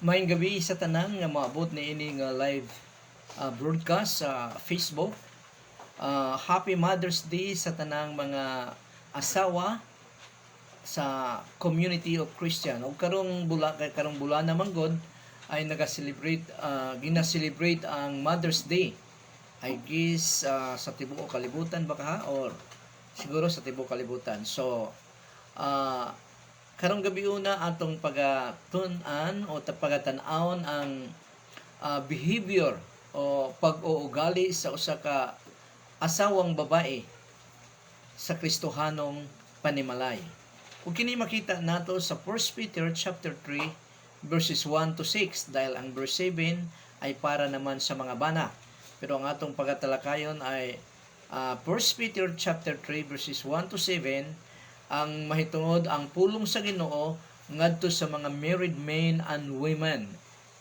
Maayong gabi sa tanan nga maabot ni ini nga live broadcast sa Facebook. Happy Mother's Day sa tanang mga asawa sa community of Christian. O karong bula naman god ay gina-celebrate ang Mother's Day. I guess sa tibuok kalibutan baka ha or siguro sa tibuok kalibutan. So uh, karong gabi una atong pagatun-an o pagatan-awon ang behavior o pag-uugali sa usa ka asawang babae sa Kristohanong panimalay. Kung kini makita nato sa 1 Peter chapter 3 verses 1 to 6 dahil ang verse 7 ay para naman sa mga bana. Pero ang atong pagatalakayon ay 1 Peter chapter 3 verses 1 to 7 ang mahitungod ang pulong sa Ginoo ngadto sa mga married men and women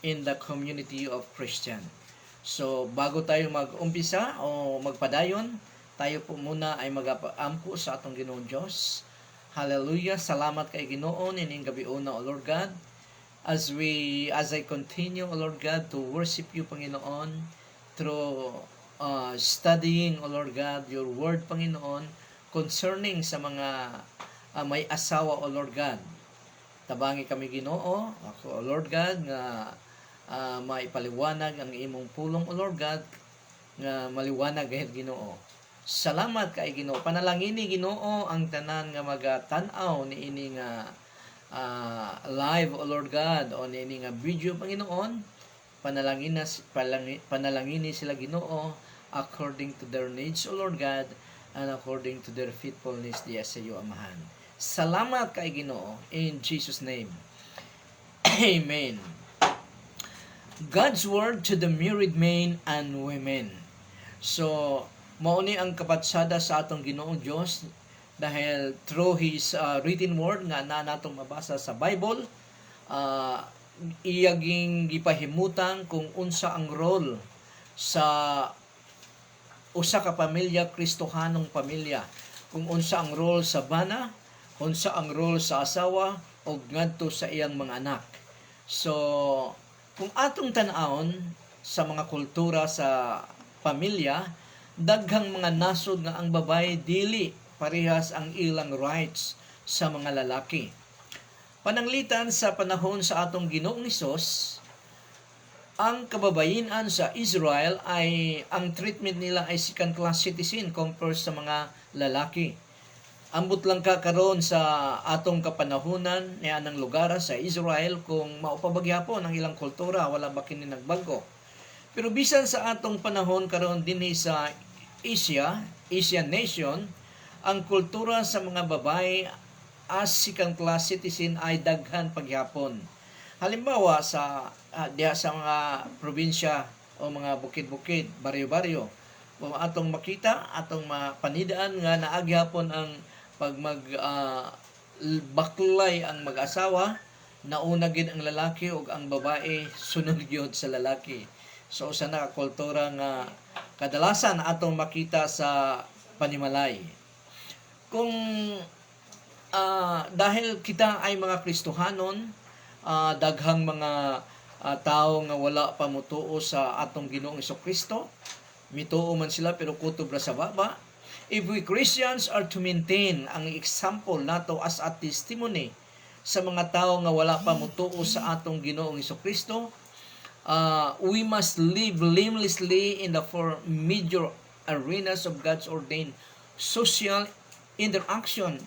in the community of Christian. So bago tayo mag-umpisa o magpadayon, tayo po muna ay mag-ampo sa atong Ginoong Diyos. Hallelujah! Salamat kay Ginoo nining gabi una, O Lord God. As I continue, O Lord God, to worship you, Panginoon, through studying, O Lord God, your word, Panginoon, concerning sa mga may asawa, O Lord God. Tabangi kami Ginoo, ako, O Lord God, nga maipaliwanag ang imong pulong, O Lord God, nga maliwanag gayud Ginoo. Salamat kay Ginoo. Panalangini Ginoo ang tanan nga magatan-aw niini nga live, O Lord God, o niini nga video, Panginoon. Panalangini sila Ginoo according to their needs, O Lord God, and according to their faithfulness diya sa iyo, Amahan. Salamat kay Ginoo in Jesus name. Amen. God's word to the married men and women. So, mauni ang kapatsada sa atong Ginoong Dios dahil through His written word nga na natong mabasa sa Bible, iyaging gipahimutang kung unsa ang role sa usa ka pamilya, Kristohanong pamilya, kung unsa ang role sa bana, unsa ang role sa asawa o ngadto sa iyang mga anak. So kung atong tan-awon sa mga kultura sa pamilya, daghang mga nasod nga ang babae dili parehas ang ilang rights sa mga lalaki. Pananglitan sa panahon sa atong Ginoong Hesus, ang kababayenan sa Israel ay ang treatment nila ay second class citizen compared sa mga lalaki. Ambot lang ka karon sa atong kapanahunan niya ng lugar sa Israel kung maupabagyapon ang ilang kultura, wala ba kini nagbago. Pero bisan sa atong panahon karon dinhi sa Asian nation, ang kultura sa mga babae as second class citizen ay daghan pagyapon. Halimbawa sa diha sa mga probinsya o mga bukid-bukid, baryo-baryo, kung atong makita, atong mapanidaan nga naagyapon ang pag baklay ang mag-asawa, nauna gid ang lalaki ug ang babae sunod gyud sa lalaki. So usa na ka kultura nga kadalasan atong makita sa panimalay. Kung dahil kita ay mga Kristohanon, daghang mga tao nga wala pa mutuo sa atong Ginoong Hesukristo, mituo man sila pero kutob ra sa baba. If we Christians are to maintain ang example nato as a testimony sa mga tao nga wala pa mutuo sa atong Ginoong Hesukristo, we must live blamelessly in the four major arenas of God's ordained social interaction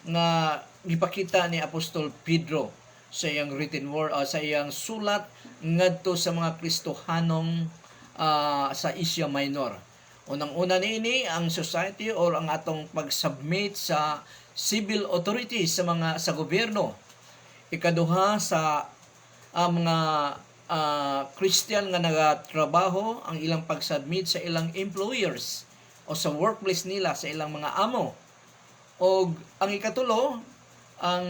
nga gipakita ni Apostol Pedro sa iyang written word, sa iyang sulat ngadto sa mga Kristohanong sa Asia Minor. Unang-una niini ang society or ang atong pag-submit sa civil authorities sa gobyerno. Ikaduha sa mga Christian nga nagatrabaho, ang ilang pag-submit sa ilang employers o sa workplace nila, sa ilang mga amo. O ang ikatulo, ang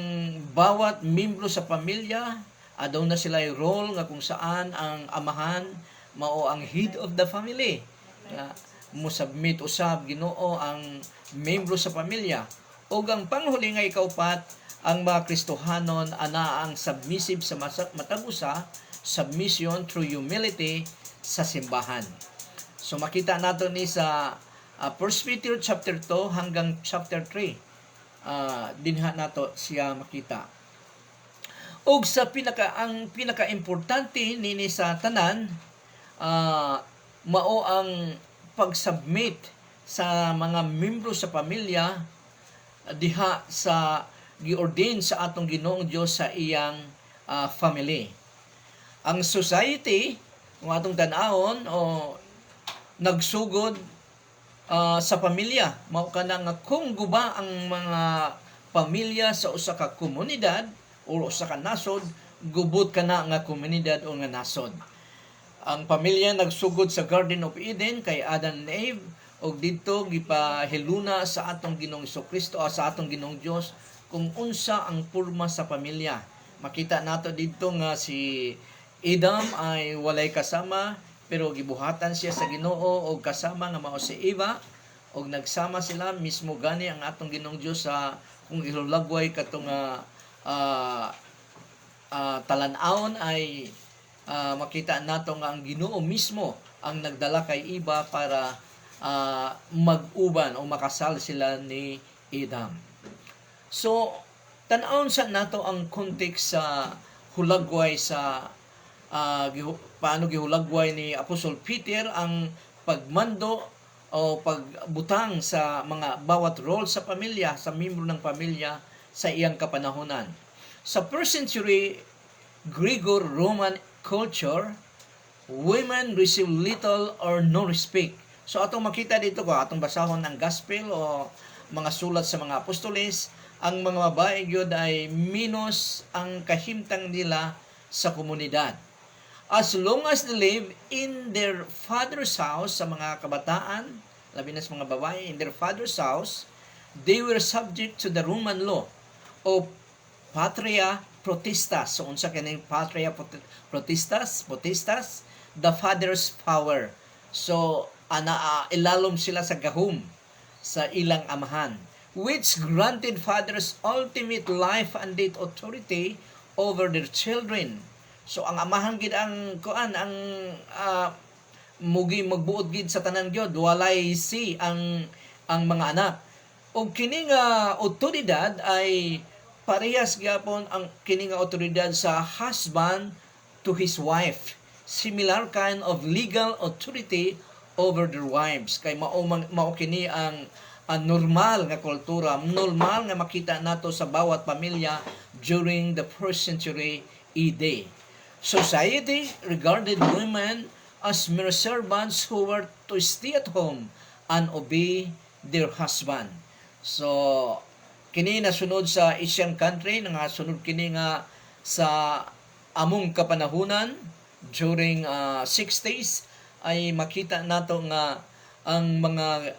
bawat membro sa pamilya, adaw na sila yung role nga kung saan ang amahan mao ang head of the family. Mo submit usab Ginoo ang membro sa pamilya. O ang panghuli nga ikaupat, ang mga Kristohanon ana ang submissive sa matag usa submission through humility sa simbahan. So makita nato ni sa 1 Peter chapter 2 hanggang chapter 3. Dinha nato siya makita. Og sa ang pinaka-importante nini sa tanan, mao ang pag-submit sa mga membro sa pamilya diha sa gi-ordain sa atong Ginoong Dios sa iyang family. Ang society, kung atong tan-awon o nagsugod sa pamilya, mao kana nga kung guba ang mga pamilya sa usa ka komunidad o usa ka nasod, gubot kana nga komunidad o nga nasod. Ang pamilya nagsugod sa Garden of Eden kay Adam and Eve, og didto gipahiluna sa atong Ginoong Kristo o sa atong Ginoong Dios kung unsa ang porma sa pamilya. Makita nato didto nga si Adam ay walay kasama, pero gibuhatan siya sa Ginoo og kasama nga mao si Eva, og nagsama sila mismo gani ang atong Ginoong Dios sa kung ilulagway katong talan-awon ay makita nato nga ang Ginoo mismo ang nagdala kay Eva para mag-uban o makasal sila ni Adam. So tan-awon sa nato ang context sa hulagway sa paano gihulagway ni Apostol Peter ang pagmando o pagbutang sa mga bawat role sa pamilya, sa miyembro ng pamilya sa iyang kapanahonan. Sa first century Greco-Roman culture, women receive little or no respect. So atong makita dito ko, atong basahon ang gospel o mga sulat sa mga apostoles, ang mga babae gyud ay minus ang kahimtang nila sa komunidad. As long as they live in their father's house, sa mga kabataan, labi na sa mga babae, in their father's house, they were subject to the Roman law o patria potestas. So unsa kining patria potestas? The father's power. So ilalom sila sa gahom sa ilang amahan, which granted fathers ultimate life and death authority over their children. So ang amahan gid ang mugi magbuot gid sa tanan gyud, walay ang mga anak. Og kini nga otoridad ay parehas gyapon ang kini nga otoridad sa husband to his wife. Similar kind of legal authority over their wives. Kay mao kini ang normal nga kultura, normal nga makita nato sa bawat pamilya during the first century AD. Society regarded women as mere servants who were to stay at home and obey their husband. So kini nasunod sa Asian country, nga sunod kini nga sa among kapanahunan during 60s, ay makita nato nga ang mga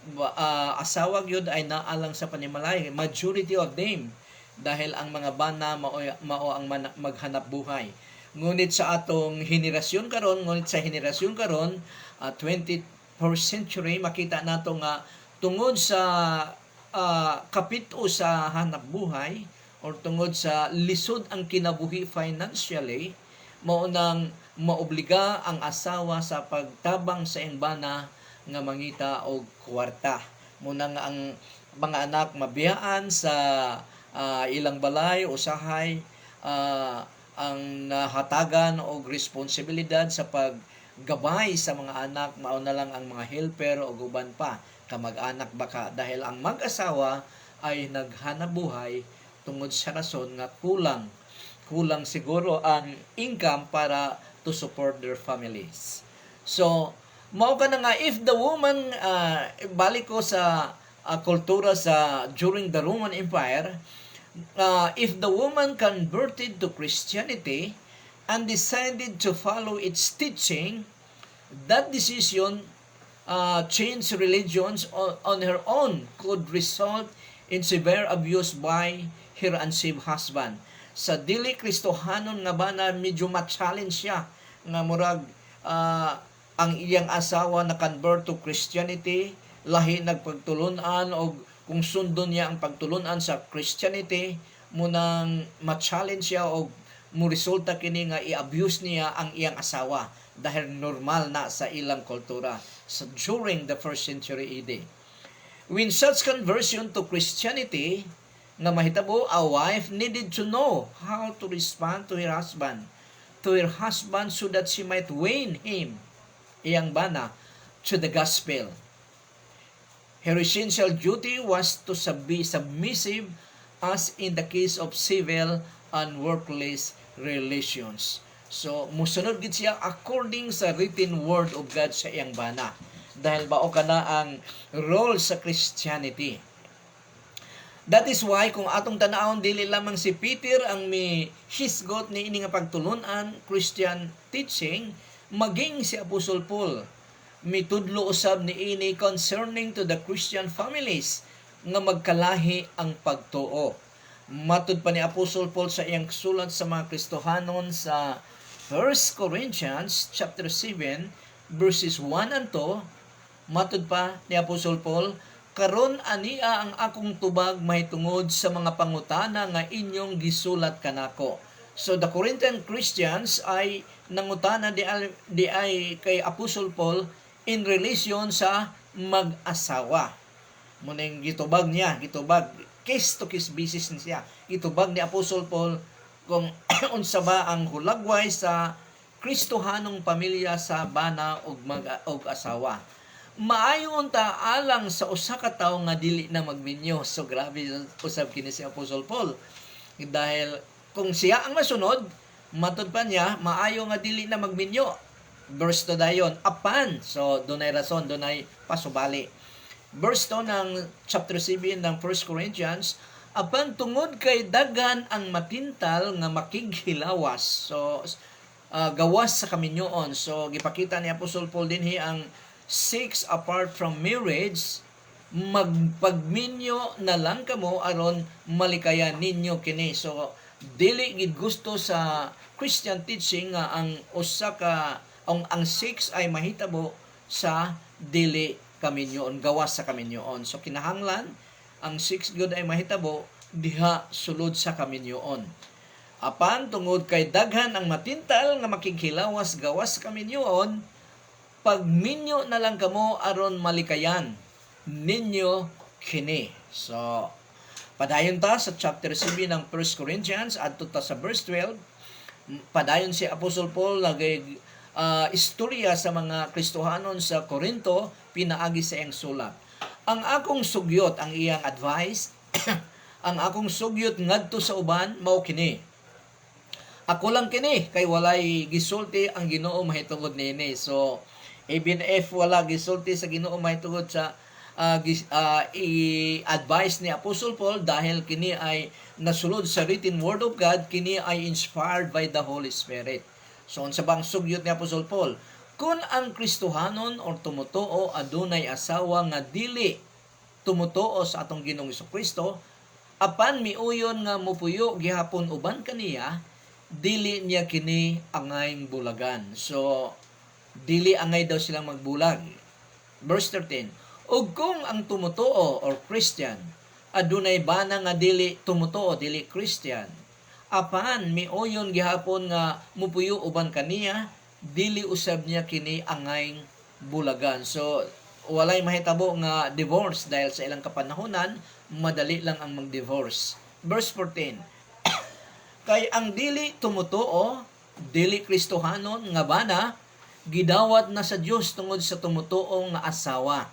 asawa gyud ay naalang sa panimalay, majority of them, dahil ang mga bana mao ang maghanap buhay. Ngunit sa atong henerasyon karon, 21st century, makita nato nga tungod sa kapito sa hanap buhay or tungod sa lisod ang kinabuhi financially, mao nang maobliga ang asawa sa pagtabang sa bana nga mangita og kwarta. Muna nga ang mga anak mabiyaan sa ilang balay, usahay, ang nahatagan og responsibilidad sa paggabay sa mga anak, mao na lang ang mga helper o uban pa kamag-anak baka, dahil ang mag-asawa ay naghanap buhay tungod sa rason nga kulang siguro ang income para to support their families. So mao ka na nga, if the woman balik ko sa kultura sa during the Roman Empire, if the woman converted to Christianity and decided to follow its teaching, that decision change religions on her own could result in severe abuse by her unsaved husband. Sa dili Kristohanon nga ba na medyo ma-challenge siya nga murag ang iyang asawa na convert to Christianity, lahi nagpagtulunan o kung sundon niya ang pagtulunan sa Christianity, munang ma-challenge siya o mo resulta kini nga i-abuse niya ang iyang asawa dahil normal na sa ilang kultura so during the 1st century AD. When such conversion to Christianity nga mahitabo, a wife needed to know how to respond to her husband so that she might win him, iyang bana, to the gospel. Her essential duty was to be submissive as in the case of civil and workplace relations. So, musunod gid siya according sa written word of God sa iyang bana. Dahil bao kana ang role sa Christianity. That is why kung atong tanawon dili lamang si Peter ang hisgot ni ini nga pagtulunan Christian teaching, maging si Apostle Paul mitudlo usab ni ini concerning to the Christian families nga magkalahi ang pagtuo. Matud pa ni Apostle Paul sa iyang sulat sa mga Kristohanon sa 1 Corinthians chapter 7 verses 1 and 2, matud pa ni Apostle Paul, karon ania ang akong tubag mahitungod sa mga pangutana nga inyong gisulat kanako. So the Corinthian Christians ay nangutana di ay kay Apostle Paul in relation sa mag-asawa. Muning gitubag case to case basis niya. Gitubag ni Apostle Paul kung unsa ba ang hulagway sa Kristohanong pamilya sa bana og asawa. Maayo unta alang sa usa ka tawo nga dili na magminyo. So grabe usab kini si Apostle Paul. Dahil kung siya ang masunod, matud pa niya, maayo nga dili na magminyo. Verse 2 dayon, apan. So dunay rason, dunay pasubali. Verse 2 ng chapter 7 ng 1 Corinthians, apan tungod kay daghan ang matintal nga makighilawas. So gawas sa kaminyoon. So gipakita ni Apostle Paul dinhi ang sex apart from marriage, magpagminyo na lang kamo aron malikayan ninyo kini. So dili gid gusto sa Christian teaching nga ang usa ka ang sex ay mahitabo sa dili kaminyoon, gawas sa kaminyoon. So kinahanglan ang sex good ay mahitabo diha sulod sa kaminyoon. Apan tungod kay daghan ang matintal nga makighilawas gawas sa kaminyoon, pagminyo na lang kamo aron malikayan ninyo kini. So padayon ta sa chapter 7 ng 1 Corinthians adto ta sa verse 12. Padayon si Apostle Paul lagay istorya sa mga Kristohanon sa Corinto pinaagi sa iyang sulat. Ang akong sugyot, ang iyang advice, ang akong sugyot ngadto sa uban mao kini. Ako lang kini kay walay gisulti ang Ginoo mahitungod niini. So even if wala gisulti sa Ginoo mahitungod sa i-advise ni Apostle Paul dahil kini ay nasulod sa written word of God, kini ay inspired by the Holy Spirit. So unsa bang sugyot ni Apostle Paul? Kung ang Kristohanon or tumutuo adunay asawa nga dili tumutuo sa atong Ginoong Jesucristo, apan miuyon nga mupuyo gihapon uban kaniya, dili niya kini angay bulagan. So dili angay daw silang magbulag. Verse 13. Ug kung ang tumutuo or Christian adunay bana nga dili tumutuo, dili Christian, apan miuyon gihapon nga mupuyo uban kaniya, dili usab niya kini angay bulagan. So walay mahitabo nga divorce dahil sa ilang kapanahonan madali lang ang mag-divorce. Verse 14. Kay ang dili tumutuo, dili Kristohanon nga bana, gidawat na sa Dios tungod sa tumutuo nga asawa.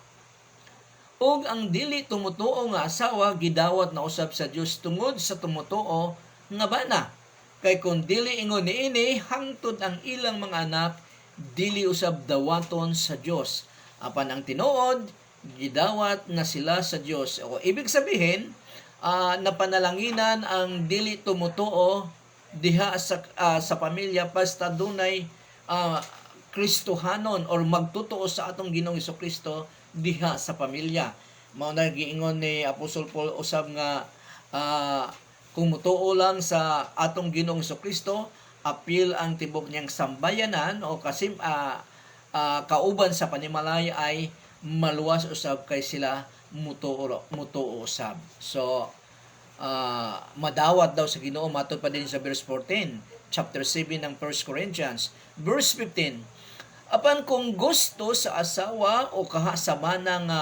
Ug ang dili tumutuo nga asawa gidawat na usab sa Dios tungod sa tumutuo nga bana. Kay kung dili ingon niini hangtod ang ilang mga anak, dili usab dawaton sa Dios. Apan ang tinuod gidawat na sila sa Dios. O ibig sabihin, napanalanginan ang dili tumutuo diha sa pamilya basta dunay Kristohanon or magtutuo sa atong Ginoong Jesucristo diha sa pamilya. Mao na giingon ni Apostle Paul usab nga kung mutuo lang sa atong Ginoong Jesucristo, apil ang tibok niyang sambayanan o kasim kauban sa panimalay ay maluwas usab kay sila mutuo usab. So madawat daw sa Ginoo matud pa din sa verse 14. chapter 7 ng 1 Corinthians. Verse 15, apan kung gusto sa asawa o kaha sa mana nga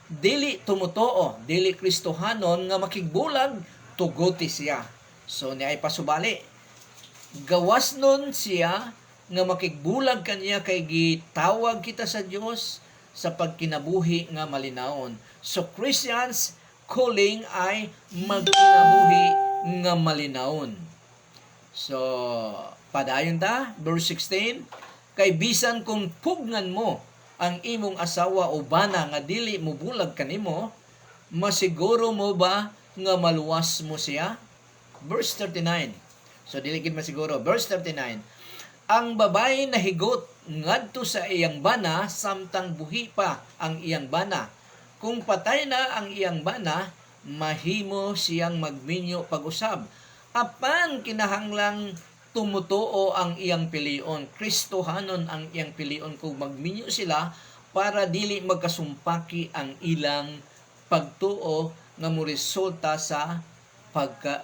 dili tumotoo, dili Kristohanon nga makigbulag, tugoti siya. So ni ay pasubali, gawas nun siya nga makigbulag kaniya kay gitawag kita sa Dios sa pagkinabuhi nga malinawon. So Christians calling ay magkinabuhi nga malinawon. So padayon ta, verse 16, kay bisan kung pugngan mo ang imong asawa o bana nga dili mo bulag kanimo, masiguro mo ba nga maluwas mo siya? Verse 39. So dili gid masiguro. Verse 39. Ang babae na higot ngadto sa iyang bana samtang buhi pa ang iyang bana. Kung patay na ang iyang bana, mahimo siyang magminyo pag-usab. Apan kinahanglang tumutuo ang iyang pilion. Kristohanon ang iyang pilion kung magminyo sila para dili magkasumpaki ang ilang pagtuo nga moresulta sa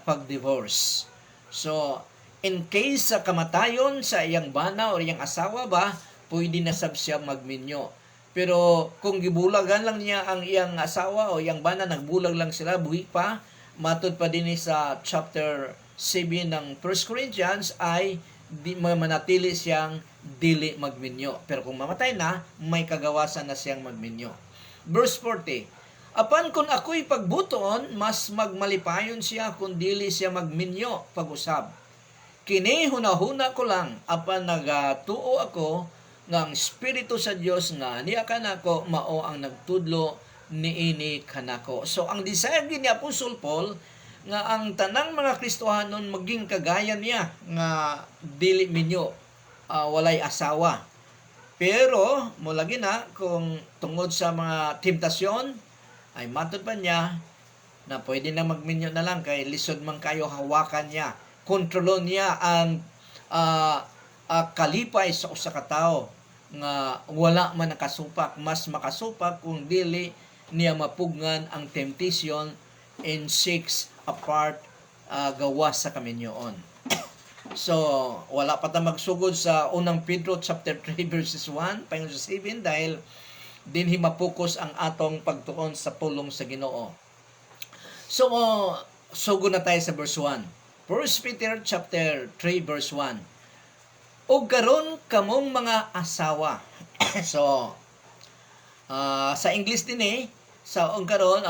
pag-divorce. So, in case sa kamatayon sa iyang bana o iyang asawa ba, pwede na sab siya magminyo. Pero kung gibulagan lang niya ang iyang asawa o iyang bana, nagbulag lang sila, buhi pa, matod pa din sa chapter 7 ng 1 Corinthians ay manatili siyang dili magminyo. Pero kung mamatay na, may kagawasan na siyang magminyo. Verse 40, apan kung ako'y pagbuton, mas magmalipayon siya kung dili siya magminyo pag-usab. Kini hunahuna ko lang, apan nagatuo ako nga ang Espiritu sa Dios nga niya kanako mao ang nagtudlo niini kanako. So ang desire ni Apostle Paul nga ang tanang mga Kristohanon maging kagaya niya nga dili minyo walay asawa. Pero mulagi na kung tungod sa mga temptasyon ay matod pa niya na pwede na magminyo na lang kay lisod man kayo hawakan niya. Kontrolon niya ang kalipay sa usa ka tawo nga wala man nakasupak, mas makasupak kung dili niya mapugngan ang temptation in 6 apart gawas sa kaminyoon. So, wala pa ta magsugod sa unang Pedro chapter 3 verses 1 paingon sa 7 dahil dinhi mapokus ang atong pagtuon sa pulong sa Ginoo. So, sugod na tayo sa verse 1. 1 Peter chapter 3 verse 1. O karon kamong mga asawa. So, sa English din sa karon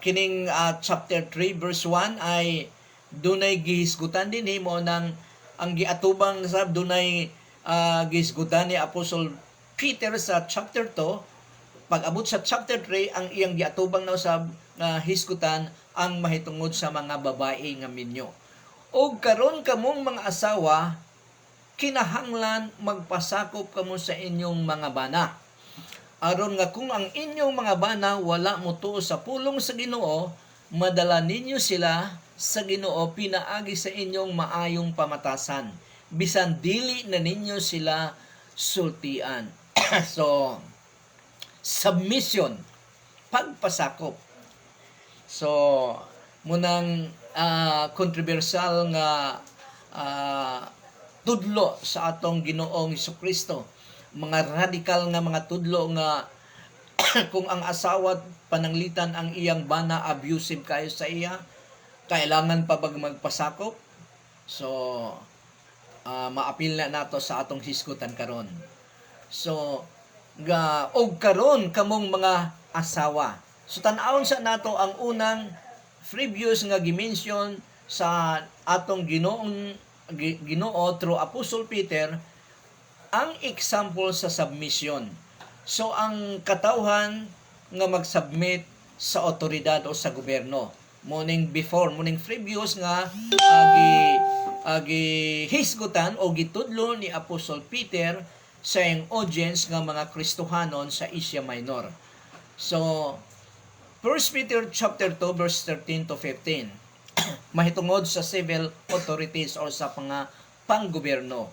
kining chapter 3 verse 1 ay dunay gihisgutan din mo nang ang giatubang sab dunay gihisgutan ni Apostle Peter sa chapter 2. Pag abot sa chapter 3 ang iyang giatubang na usab hisgutan ang mahitungod sa mga babae nga minyo. O karon kamong mga asawa, kinahanglan magpasakop kamo sa inyong mga bana. Aron nga kung ang inyong mga bana wala motuo sa pulong sa Ginoo, madala ninyo sila sa Ginoo pinaagi sa inyong maayong pamatasan. Bisan dili na ninyo sila sultian. So, submission, pagpasakop. So, munang kontrobersyal nga tudlo sa atong Ginoong Hesukristo. Mga radikal nga mga tudlo nga kung ang asawa pananglitan ang iyang bana abusive kayo sa iya, kailangan pa bag magpasakop. So, maapil na nato sa atong hisgutan karon. So, og karon kamong mga asawa. So tan-awon sa nato ang unang previous nga gimension sa atong Ginoo through Apostle Peter ang example sa submission. So ang katawhan nga mag-submit sa otoridad o sa gobyerno. Muning previous nga hisgutan o gitudlo ni Apostle Peter sa iyang audience nga mga Kristohanon sa Asia Minor. So 1 Peter chapter 2 verse 13 to 15 mahitungod sa civil authorities o sa mga panggobyerno.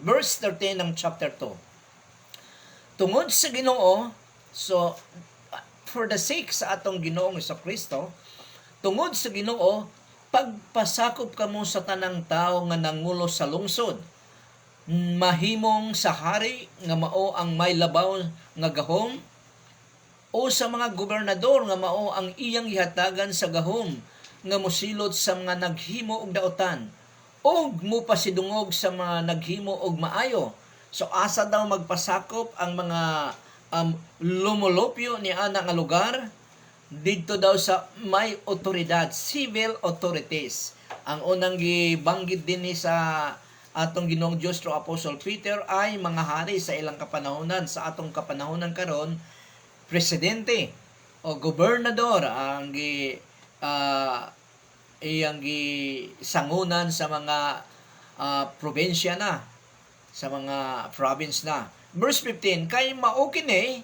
Verse 13 ng chapter 2. Tungod sa Ginoo, so for the sake sa atong Ginoong Hesukristo, tungod sa Ginoo, pagpasakop kamo sa tanang tao nga nangulo sa lungsod, mahimong sa hari nga mao ang may labaw nga gahom, o sa mga gobernador nga mao ang iyang ihatagan sa gahom nga mosilot sa mga naghimo og daotan, og mopasidungog sa mga naghimo og maayo. So asa daw magpasakop ang mga lumulupyo ni ana nga lugar? Dito daw sa may otoridad, civil authorities. Ang unang gibanggit din ni sa atong Ginoong Dios through Apostle Peter ay mga hari sa ilang kapanahonan. Sa atong kapanahonan karon, presidente o gobernador ang iyang gisangunan sa mga probinsya na, sa mga province na. Verse 15, kay mao kini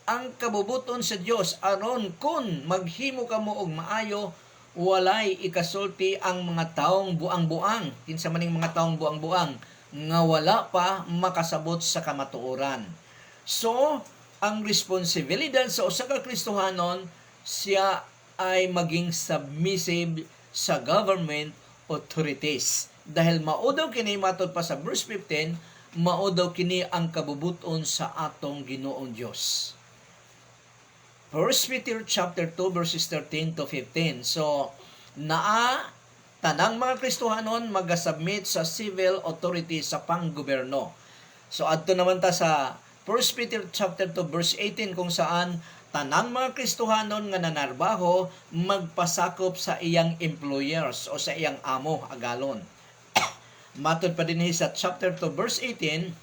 ang kabubuton sa Dios aron kun maghimo kamo og maayo, walay ikasulti ang mga taong buang-buang, kinsa maning mga taong buang-buang nga wala pa makasabot sa kamatuoran. So ang responsibilidad sa usa ka Kristohanon, siya ay maging submissive sa government authorities. Dahil mao daw kini matod pa sa verse 15, mao daw kini ang kabubuton sa atong Ginoong Dios. 1 Peter chapter 2 verses 13 to 15. So tanang mga Kristohanon magasubmit sa civil authority sa panggoberno. So adto naman ta sa 1 Peter chapter 2 verse 18 kung saan tanang mga Kristohanon nga nanarbaho magpasakop sa iyang employers o sa iyang amo, agalon. Matod pa din sa chapter 2 verse 18,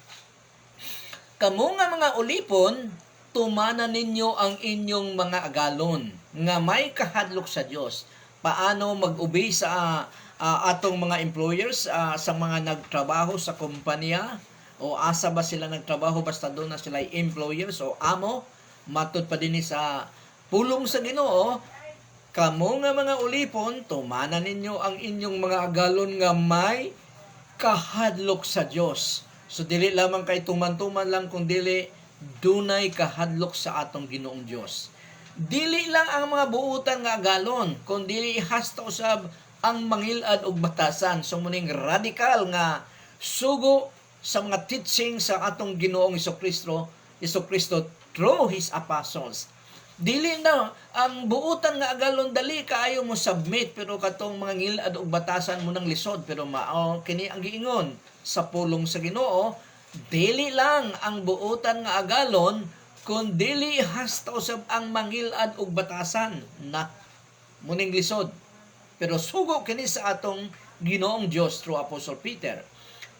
kamo nga mga ulipon, tumanan ninyo ang inyong mga agalon nga may kahadlok sa Dios. Paano mag-obey sa atong mga employers, sa mga nagtrabaho sa kumpanya, o asa ba sila nagtrabaho basta doon na sila employers o amo? Matod pa din sa pulong sa Ginoo, kamo nga mga ulipon, tumanan ninyo ang inyong mga agalon nga may kahadlok sa Dios. So dili lamang kay tuman-tuman lang, kung dili dunay kahadlok sa atong Ginoong Dios. Dili lang ang mga buutan nga agalon, kun dili hasta usab ang mangilad og batasan. So muning radikal nga sugo sa mga teaching sa atong Ginoong Jesucristo through His apostles. Dili na ang buutan nga agalon, dali kaayo mo submit, pero katong mga ngilad og batasan mo nang lisod. Pero mao kini ang giingon sa pulong sa Ginoo, dili lang ang buutan nga agalon, kun dili hasta usab ang mangilad og batasan na muning lisod. Pero sugo kini sa atong Ginoong Dios through Apostle Peter.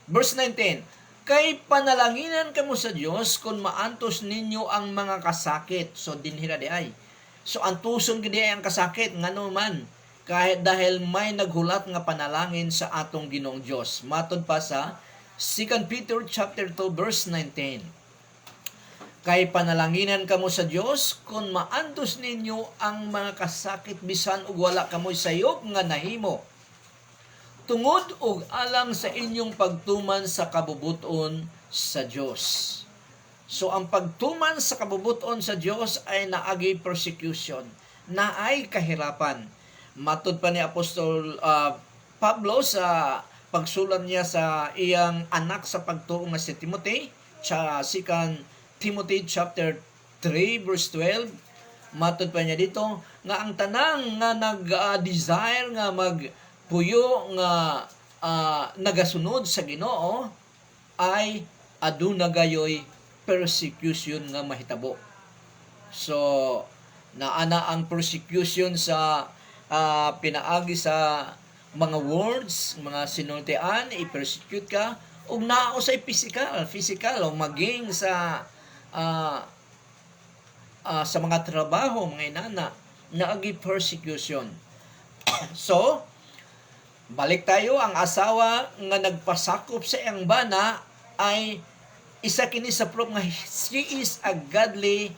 Verse 19, kay panalanginan kamo sa Dios kung maantos ninyo ang mga kasakit. So dinhira di ay. So antuson gid ay ang kasakit ngano man, kahit dahil may naghulat nga panalangin sa atong Ginoong Dios. Matod pa sa 2 Peter chapter 2 verse 19. Kay panalanginan kamo sa Dios kung maantos ninyo ang mga kasakit bisan ug wala kamoy sayop nga nahimo, tungod og alang sa inyong pagtuman sa kabubuton sa Dios. So ang pagtuman sa kabubuton sa Dios ay naagi persecution, naay kahirapan. Matud pa ni Apostol Pablo sa pagsulat niya sa iyang anak sa pagtuo nga si Timothy, sa 2 Timothy chapter 3 verse 12. Matud pa niya dito nga ang tanang nga nag-desire nga magpuyo nga nagasunod sa Ginoo ay aduna gayoy persecution nga mahitabo. So naana ang persecution sa pinaagi sa mga words, mga sinultian, i-persecute ka, ug nao sa physical o maging sa mga trabaho, mga inana, naagi persecution. So, balik tayo, ang asawa nga nagpasakop sa iyang bana ay isa kini sa proof nga she is a godly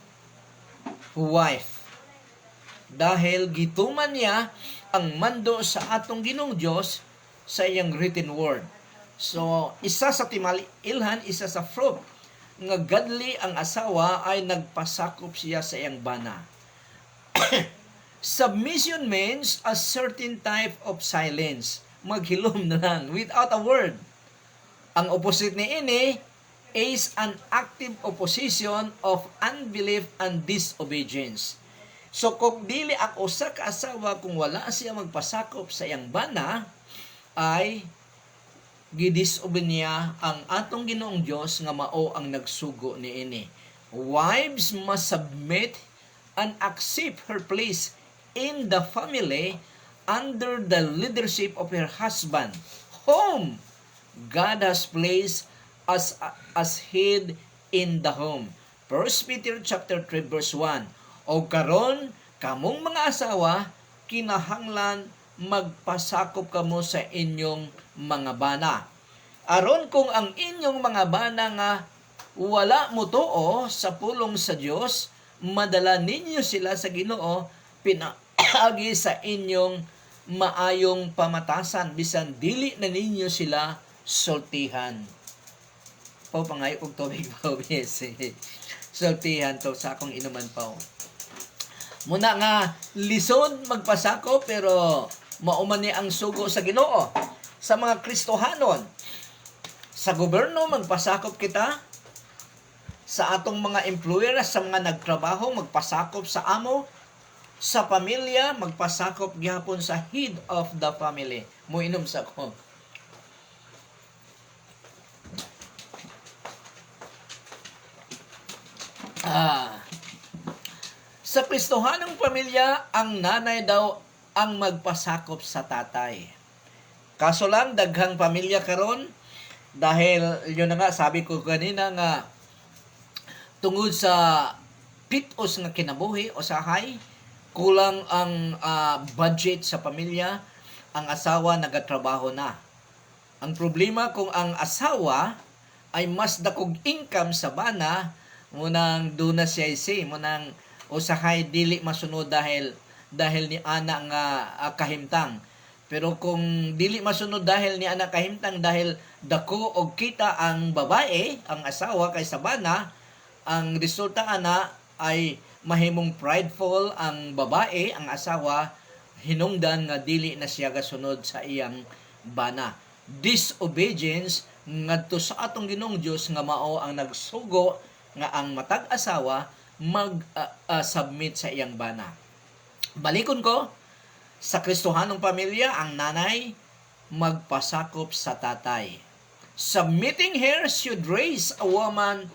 wife. Dahil gituman niya ang mando sa atong Ginoong Dios sa iyang written word. So, isa sa timailhan, isa sa proof nga godly ang asawa ay nagpasakop siya sa iyang bana. Submission means a certain type of silence. Maghilom na lang without a word. Ang opposite ni ini is an active opposition of unbelief and disobedience. So kung dili ako sa kaasawa, kung wala siya magpasakop sa iyang bana, ay gidisobey niya ang atong Ginoong Dios nga mao ang nagsugo ni ini. Wives must submit and accept her place in the family under the leadership of her husband, whom God has placed as head in the home. 1 Peter chapter 3 verse 1. O karon kamong mga asawa, kinahanglan magpasakop kamo sa inyong mga bana. Aron kung ang inyong mga bana nga wala mo tuo sa pulong sa Dios, madala ninyo sila sa Ginoo pinaagi sa inyong maayong pamatasan bisan dili na ninyo sila sultihan. Pangayo og tubig pa obese. Sultihan to sa akong inuman pa. Muna nga lisod magpasakop pero mauman ni ang sugo sa Ginoo. Sa mga Kristohanon, sa gobyerno magpasakop kita, sa atong mga employer, sa mga nagtrabaho magpasakop sa amo, sa pamilya magpasakop gyapon sa head of the family. Muinom sa ko. Sa Kristohanong pamilya, ang nanay daw ang magpasakop sa tatay. Kaso lang, daghang pamilya karon dahil yun na nga, sabi ko kanina nga, tungod sa pitos nga kinabuhi o sahay, kulang ang budget sa pamilya, ang asawa nagatrabaho na. Ang problema kung ang asawa ay mas dakog income sa bana, munang duna siya munang usahay dili masunod dahil ni ana nga kahimtang. Pero kung dili masunod dahil ni ana kahimtang dahil dako og kita ang babae, ang asawa kay sa bana, ang resulta ana ay mahimong prideful ang babae, ang asawa, hinungdan nga dili na siya gasunod sa iyang bana. Disobedience ngadto sa atong Ginoong Dios nga mao ang nagsugo nga ang matag asawa mag-submit sa iyang bana. Balikon ko, sa Kristohanong pamilya, ang nanay magpasakop sa tatay. Submitting her should raise a woman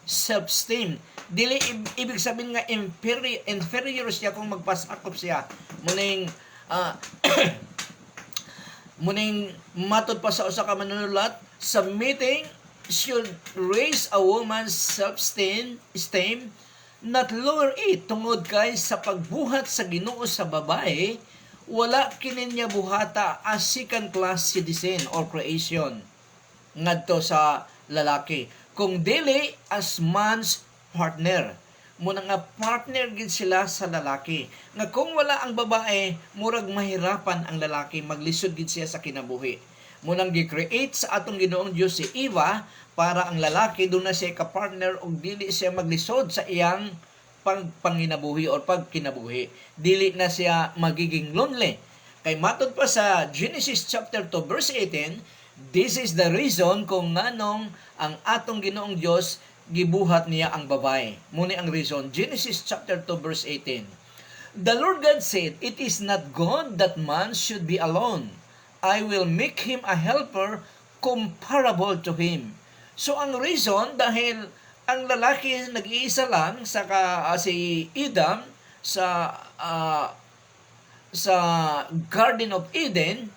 self-esteem. Dili ibig sabihin nga inferior siya kung magpasakop siya. Muning matod pa sa usa ka manunulat, submitting should raise a woman's self-esteem, not lower it. Tungod kay sa pagbuhat sa Ginoo sa babae, wala kini niya buhata as second class citizen or creation ngadto sa lalaki. Kung dili as man's partner. Muna nga partner gid sila sa lalaki. Nga kung wala ang babae, murag mahirapan ang lalaki, maglisod gid siya sa kinabuhi. Munang gi-create sa atong Ginoong Dios si Eva para ang lalaki doon na siya ka-partner o dili siya maglisod sa iyang panginabuhi o pagkinabuhi. Dili na siya magiging lonely. Kay matod pa sa Genesis chapter 2 verse 18, this is the reason kung nganong ang atong Ginoong Dios gibuhat niya ang babae. Muni ang reason. Genesis chapter 2 verse 18. The Lord God said, "It is not good that man should be alone. I will make him a helper comparable to him." So ang reason dahil ang lalaki nag-iisa lang sa si Adam sa Garden of Eden,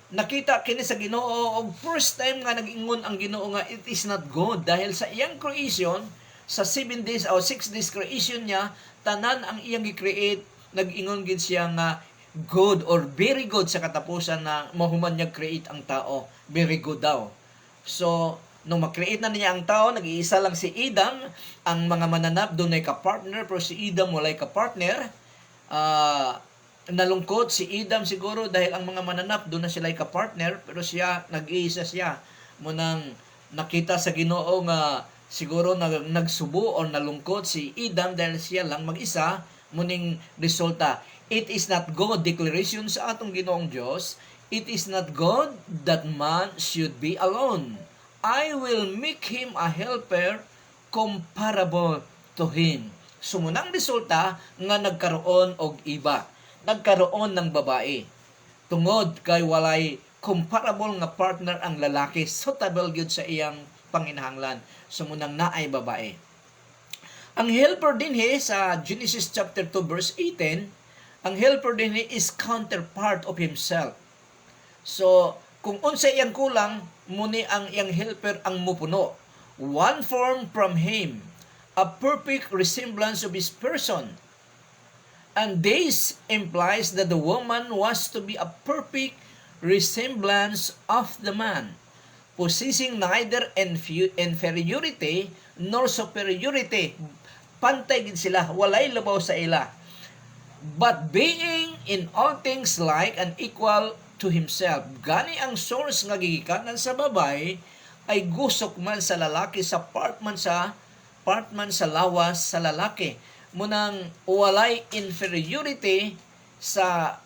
nakita kini sa Ginoo og first time nga nag-ingon ang Ginoo nga it is not good dahil sa iyang creation sa 7 days o 6 days creation niya, tanan ang iyang gi-create, nag-ingon gid siya nga good or very good sa katapusan na mahuman niya create ang tao. Very good daw. So, nung mag-create na niya ang tao, nag-iisa lang si Adam. Ang mga mananap doon ay ka-partner, pero si Adam walay ka-partner. Nalungkot si Adam siguro dahil ang mga mananap doon na sila ay ka-partner, pero siya, nag-iisa siya. Munang nakita sa Ginoo nga siguro nagsubo o nalungkot si Adam dahil siya lang mag-isa, muning resulta, It is not God, declaration sa atong Ginoong Dios, it is not God that man should be alone. I will make him a helper comparable to him. Sumunang resulta nga nagkaroon og iba. Nagkaroon ng babae. Tungod kay walay comparable nga partner ang lalaki, suitable gyud sa iyang panginahanglan. Sumunang naay babae. Ang helper din sa Genesis chapter 2 verse 18, ang helper din is counterpart of himself. So, kung unsa iyang kulang, muni ang iyang helper ang mupuno. One form from him, a perfect resemblance of his person. And this implies that the woman was to be a perfect resemblance of the man, possessing neither inferiority nor superiority. Pantay gid sila, walay labaw sa ila. But being in all things like and equal to himself. Gani ang source nga gigikanan sa babay ay gusok man sa lalaki, sa part man sa lawas sa lalaki. Munang walay inferiority sa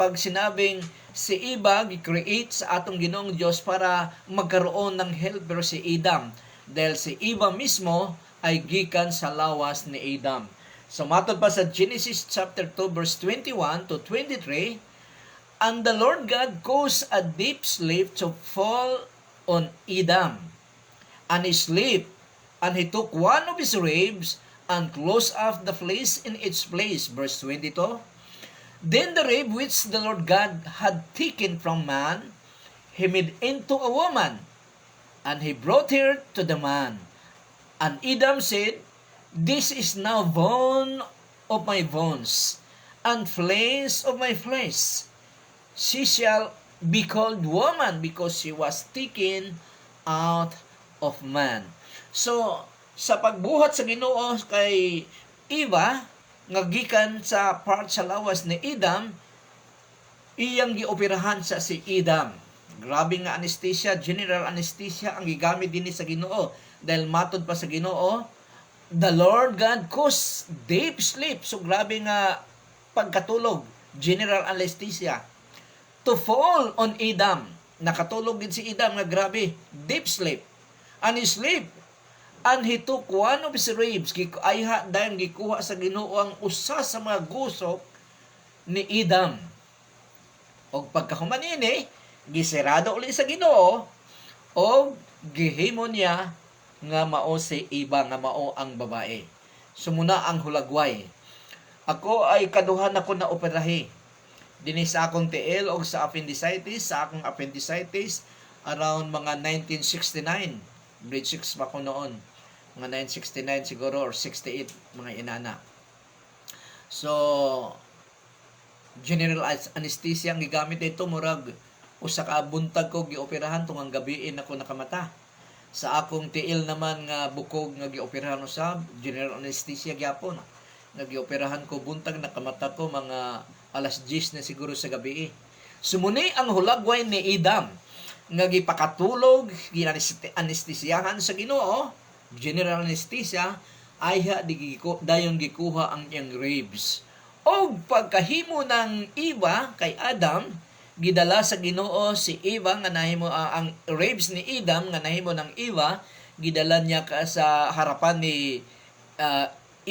pag sinabing si Eva gi-create sa atong Ginoong Dios para magkaroon ng helper si Adam. Dahil si Eva mismo ay gikan sa lawas ni Adam. So matod pa sa Genesis chapter 2 verse 21 to 23, and the Lord God caused a deep sleep to fall on Adam, and he slept, and he took one of his ribs and closed off the flesh in its place. Verse 22, then the rib which the Lord God had taken from man, he made into a woman, and he brought her to the man. And Adam said, this is now bone of my bones, and flesh of my flesh. She shall be called woman, because she was taken out of man. So, sa pagbuhat sa Ginoo kay Eva, nga gikan sa part sa lawas ni Adam, iyang gioperahan sa si Adam. Grabe nga anesthesia, general anesthesia ang gigamit dinhi sa Ginoo. Dahil matod pa sa Ginoo, the Lord God caused deep sleep. So grabe nga pagkatulog, general anesthesia, to fall on Adam. Nakatulog din si Adam nga grabe, deep sleep. And he sleep, and he took one of his ribs. Ayha dahil gikuha sa Ginoo ang usa sa mga gusok ni Adam. Og pagkahuman ini, gisirado uli sa Ginoo, og gihimo niya nga mao si Eva, nga mao ang babae. Sumuna ang hulagway. Ako ay kaduhan ako na operahi dinhi sa akong tiil o sa appendicitis, sa akong appendicitis around mga 1969. Grade 6 pa ko noon. Mga 1969 siguro or 68 mga inana. So general anesthesia ang gigamit dito, murag usa ka buntag ko gioperahan tungang gabiin ako nakamata. Sa akong tiil naman nga bukog nga gioperahan usab, general anesthesia gyapon. Nga gioperahan ko buntag nakamata ko mga alas 10 na siguro sa gabi. Sumuni ang hulagway ni Adam nga gipakatulog, ginanestesiyahan sa Ginoo, general anesthesia, ayha dayon gikuha ang iyang ribs. O pagkahimo ng Eva kay Adam, gidala sa Ginoo si Eva nga nahimo ang ribs ni Adam nga nahimo ng Eva, gidala niya ka sa harapan ni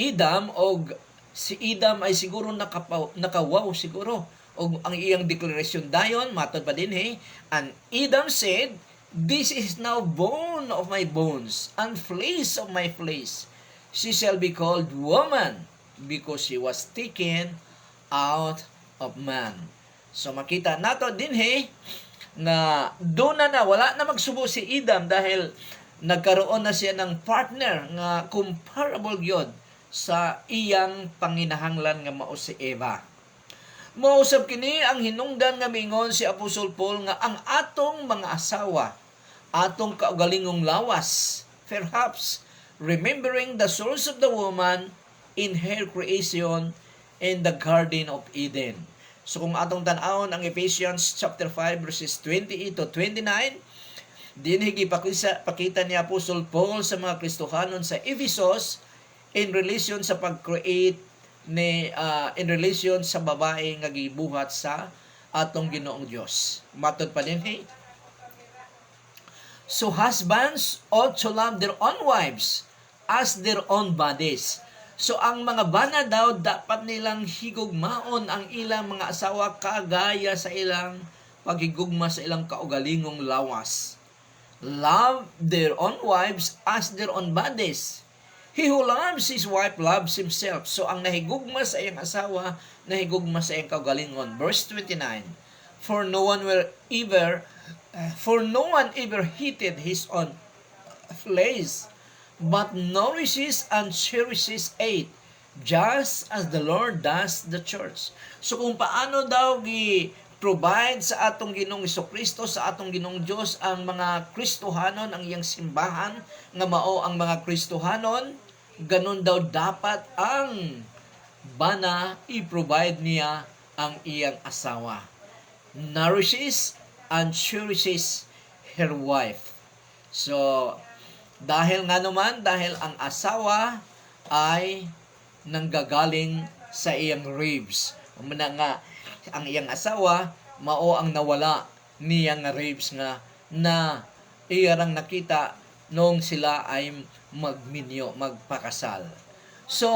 Adam, og si Adam ay siguro nakawaw siguro og ang iyang declaration dayon matod pa din and Adam said, this is now bone of my bones and flesh of my flesh. She shall be called woman, because she was taken out of man. So makita nato din na doon na wala na magsubo si Adam dahil nagkaroon na siya ng partner nga comparable gyud sa iyang panginahanglan nga mao si Eva. Mausab kini ang hinungdan nga mingon si Apostol Paul nga ang atong mga asawa, atong kaugalingong lawas, perhaps remembering the source of the woman in her creation in the Garden of Eden. So kung atong tan-awon ang Ephesians chapter 5 verses 28 to 29, dinhi pakita ni Apostol Paul sa mga Kristohanon sa Ephesus in relation sa pag-create ni in relation sa babae nga gibuhat sa atong Ginoong Dios. Matod pa din so husbands ought to love their own wives as their own bodies. So ang mga bana daw dapat nilang higugmaon ang ilang mga asawa kagaya sa ilang paghigugma sa ilang kaugalingong lawas. Love their own wives as their own bodies. He who loves his wife loves himself. So ang nahigugma sa iyang asawa, nahigugma sa iyang kaugalingon. Verse 29. For no one ever hated his own flesh, but nourishes and cherishes it, just as the Lord does the church. So kung paano daw provide sa atong Ginoong Jesucristo, sa atong Ginoong Dios ang mga Kristohanon, ang iyang simbahan nga mao ang mga Kristohanon, ganun daw dapat ang bana i-provide niya ang iyang asawa. Nourishes and cherishes her wife. So dahil ang asawa ay nanggagaling sa iyang ribs. Muna nga ang iyang asawa mao ang nawala niyang ribs nga na iyarang nakita nung sila ay magpakasal. So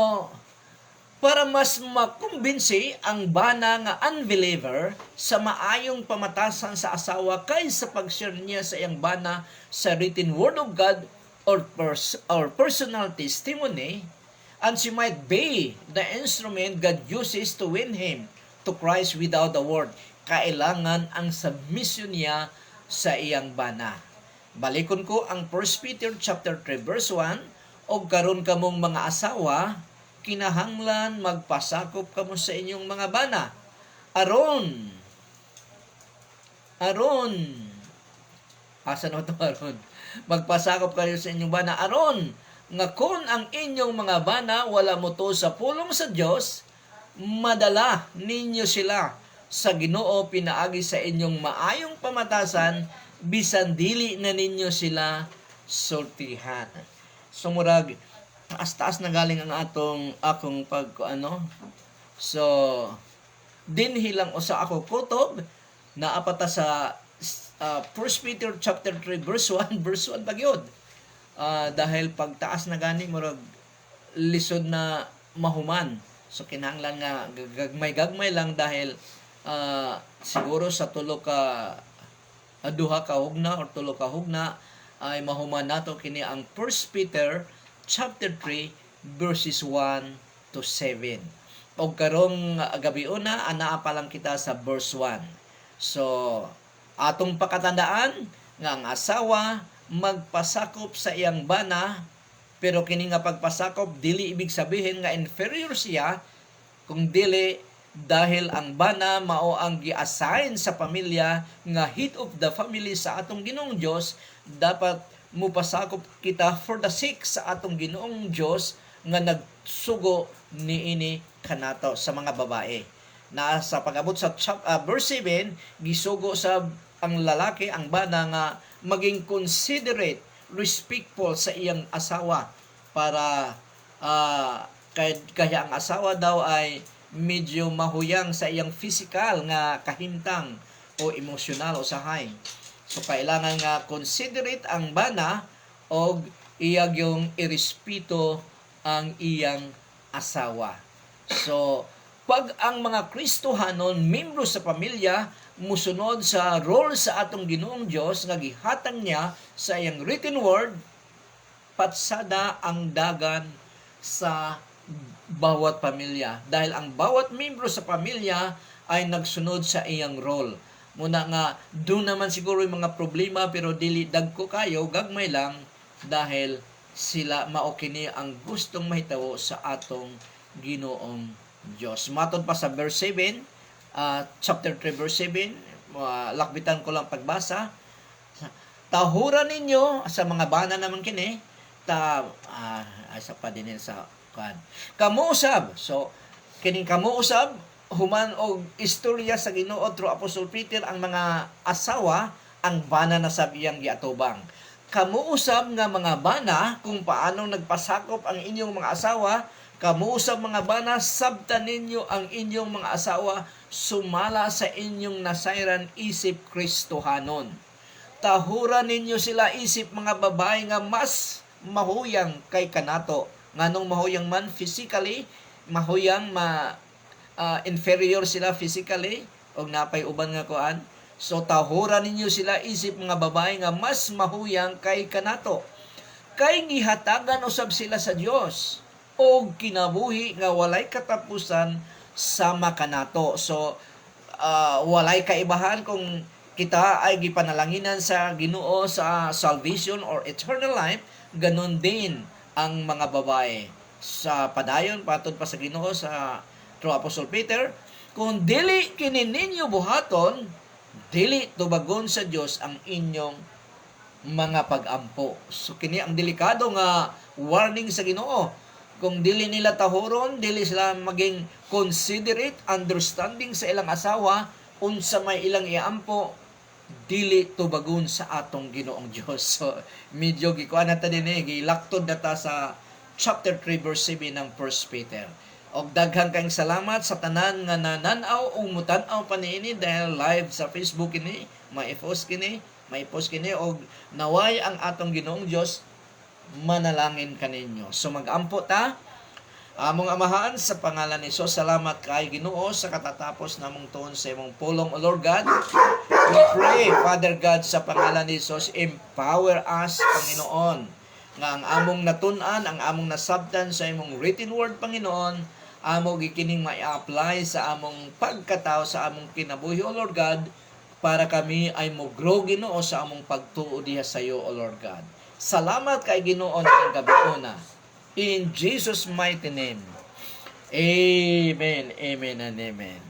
para mas makumbinsi ang bana nga unbeliever sa maayong pamatasan sa asawa kaysa pag-share niya sa iyang bana sa written word of God or personal testimony, and she might be the instrument God uses to win him to Christ without a word. Kailangan ang submission niya sa iyang bana. Balikon ko ang 1 Peter chapter 3 verse 1, og karon kamong mga asawa, kinahanglan magpasakop kamo sa inyong mga bana. Aron. Asa na ito aron? Magpasakop kayo sa inyong bana. Aron, nga kun ang inyong mga bana wala mo to sa pulong sa Dios, madala ninyo sila sa Ginoo pinaagi sa inyong maayong pamatasan, bisan dili na ninyo sila sultihan. Sumurag, taas-taas na galing ang akong So dinhi lang usa ako kutob na apata sa 1 Peter chapter 3 verse 1 pagyod. Dahil pagtaas na gani murag lisod na mahuman. So kinahanglan nga gagmay lang dahil siguro sa duha ka hugna or tulo ka hugna ay mahuman nato kini ang 1 Peter chapter 3 verses 1 to 7. O karong gabi una anaa pa lang kita sa verse 1. So atong pakatandaan nga ang asawa magpasakop sa iyang bana, pero kini nga pagpasakop dili ibig sabihin nga inferior siya, kung dili dahil ang bana mao ang gi-assign sa pamilya nga head of the family sa atong Ginoong Dios, dapat mupasakop kita for the sake sa atong Ginoong Dios nga nagsugo niini kanato sa mga babae. Na sa pag-abot sa verse 7, gisugo sa ang lalaki, ang bana nga maging considerate, respectful sa iyang asawa para kaya ang asawa daw ay medyo mahuyang sa iyang physical nga kahimtang o emosyonal o sahay. So kailangan nga considerate ang bana o iyag yung irespeto ang iyang asawa. So pag ang mga Kristohanon membro sa pamilya musunod sa role sa atong Ginoong Dios nga gihatag niya sa iyang written word, patsada ang dagan sa bawat pamilya, dahil ang bawat membro sa pamilya ay nagsunod sa iyang role. Muna nga doon naman siguro yung mga problema, pero dili dagko kayo, gagmay lang, dahil sila mao kini ang gustong mahitabo sa atong Ginoong Dios. Matod pa sa verse 7, chapter 3 verse 7, lakbitan ko lang pagbasa. Tahuran ninyo sa mga bana naman kini asa pa din sa kan. Kamuusab. So kining kamuusab human og istorya sa Ginoo through Apostle Peter, ang mga asawa ang bana na sab iyang giatubang. Kamuusab nga mga bana kung paano nagpasakop ang inyong mga asawa Kamo sa mga bana, sabtan ninyo ang inyong mga asawa, sumala sa inyong nasayran isip Kristohanon. Tahuran ninyo sila isip mga babae nga mas mahuyang kay kanato. Nganong mahuyang man physically, mahuyang inferior sila physically, o napay uban nga kuan. So tahuran ninyo sila isip mga babae nga mas mahuyang kay kanato. Kay gihatagan usab sila sa Dios o kinabuhi nga walay katapusan sama kanato. So walay kaibahan kung kita ay gipanalanginan sa Ginoo sa salvation or eternal life, ganon din ang mga babae. Sa padayon patod pa sa Ginoo sa through Apostle Peter, kung dili kini ninyo buhaton, dili tubagon sa Dios ang inyong mga pag-ampo. So kini ang delikado nga warning sa Ginoo. Kung dili nila tahuron, dili sila maging considerate, understanding sa ilang asawa, unsa may ilang iampo, dili tubagon sa atong Ginoong Dios. So medyo gikuan na ta dinhi, gilaktod na ta sa chapter 3 verse 7 ng 1 Peter. Og daghang kayong salamat sa tanan nga nananaw o mutan-aw pa niini dahil live sa Facebook kini, mai-post kini og naway ang atong Ginoong Dios manalangin kaninyo. So mag-ampo ta. Among amahan sa pangalan ni Jesus, salamat kay Ginoo sa katatapos namong tuon sa imong pulong, O Lord God. We pray, Father God, sa pangalan ni Jesus, empower us, Panginoon, nga ang among natun-an, ang among nasabtan sa imong written word, Panginoon, amo gikining mai-apply sa among pagkatao, sa among kinabuhi, O Lord God, para kami ay mo-grow, Ginoo, sa among pagtuo diha sa iyo, O Lord God. Salamat kay Ginoo ng gabi una. In Jesus' mighty name. Amen, amen, and amen.